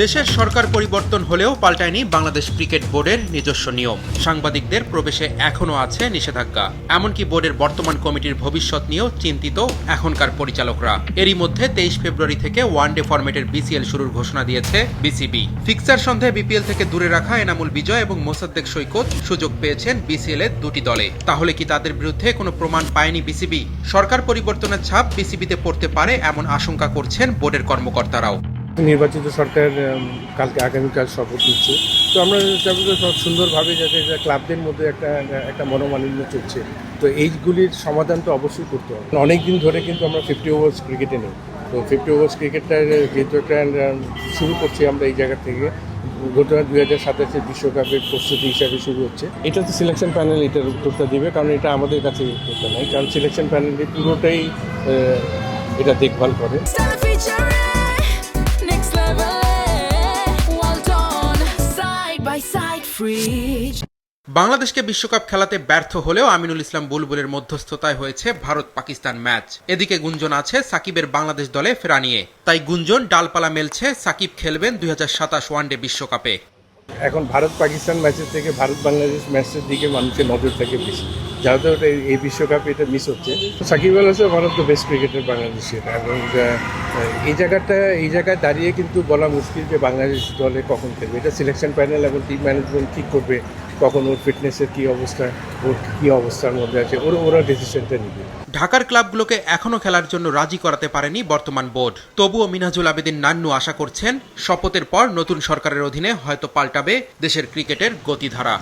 দেশের সরকার পরিবর্তন হলেও পাল্টায়নি বাংলাদেশ ক্রিকেট বোর্ডের নিজস্ব নিয়ম। সাংবাদিকদের প্রবেশে এখনও আছে নিষেধাজ্ঞা। এমনকি বোর্ডের বর্তমান কমিটির ভবিষ্যৎ নিয়েও চিন্তিত এখনকার পরিচালকরা। এরই মধ্যে 23 ফেব্রুয়ারি থেকে ওয়ানডে ফরম্যাটের বিসিএল শুরুর ঘোষণা দিয়েছে বিসিবি। ফিক্সার সন্ধ্যায় বিপিএল থেকে দূরে রাখা এনামুল বিজয় এবং মোসাদ্দেক সৈকত সুযোগ পেয়েছেন বিসিএল এর দুটি দলে। তাহলে কি তাদের বিরুদ্ধে কোনো প্রমাণ পায়নি বিসিবি? সরকার পরিবর্তনের ছাপ বিসিবিতে পড়তে পারে এমন আশঙ্কা করছেন বোর্ডের কর্মকর্তারাও। নির্বাচিত সরকার আগামীকাল শপথ নিচ্ছে, তো আমরা চাইব সব সুন্দরভাবে যাতে ক্লাবদের মধ্যে একটা মনোমালিন্য চলছে, তো এইগুলির সমাধান তো অবশ্যই করতে হবে। অনেক দিন ধরে কিন্তু আমরা 50 ওভার্স ক্রিকেটে নেই, তো 50 ওভার্স ক্রিকেটটা যেহেতু একটা শুরু করছি আমরা এই জায়গা থেকে, ঘটনা 2027 বিশ্বকাপের প্রস্তুতি হিসাবে শুরু হচ্ছে। এটা তো সিলেকশন প্যানেল এটার উত্তরটা দিবে, কারণ এটা আমাদের কাছে উত্তরটা নাই, কারণ সিলেকশন প্যানেলটি পুরোটাই এটা দেখভাল করে। বাংলাদেশকে বিশ্বকাপ খেলাতে ব্যর্থ হলেও আমিনুল ইসলাম বুলবুলের মধ্যস্থতায় হয়েছে ভারত পাকিস্তান ম্যাচ। এদিকে গুঞ্জন আছে সাকিবের বাংলাদেশ দলে ফেরা নিয়ে। তাই গুঞ্জন ডালপালা মেলছে সাকিব খেলবেন 2027 ওয়ানডে বিশ্বকাপে। এখন ভারত পাকিস্তান ম্যাচের থেকে ভারত বাংলাদেশ ম্যাচের দিকে মানুষের নজর থাকে বেশি, যাতে ওটা এই বিশ্বকাপে এটা মিস হচ্ছে। সাকিব আল হাসান ভারত তো বেস্ট ক্রিকেটার বাংলাদেশের, এবং এই জায়গায় দাঁড়িয়ে কিন্তু বলা মুশকিল যে বাংলাদেশ দলে কখন খেলবে। এটা সিলেকশন প্যানেল এবং টিম ম্যানেজমেন্ট ঠিক করবে কখন ওর ফিটনেসের কী অবস্থা, ওর কী অবস্থার মধ্যে আছে, ওরা ডিসিশনটা নেবে। ঢাকার ক্লাবগুলোকে এখনও খেলার জন্য রাজি করাতে পারেনি বর্তমান বোর্ড। তবুও মিনহাজুল আবেদিন নান্নু আশা করছেন শপথের পর নতুন সরকারের অধীনে হয়তো পাল্টাবে দেশের ক্রিকেটের গতিধারা।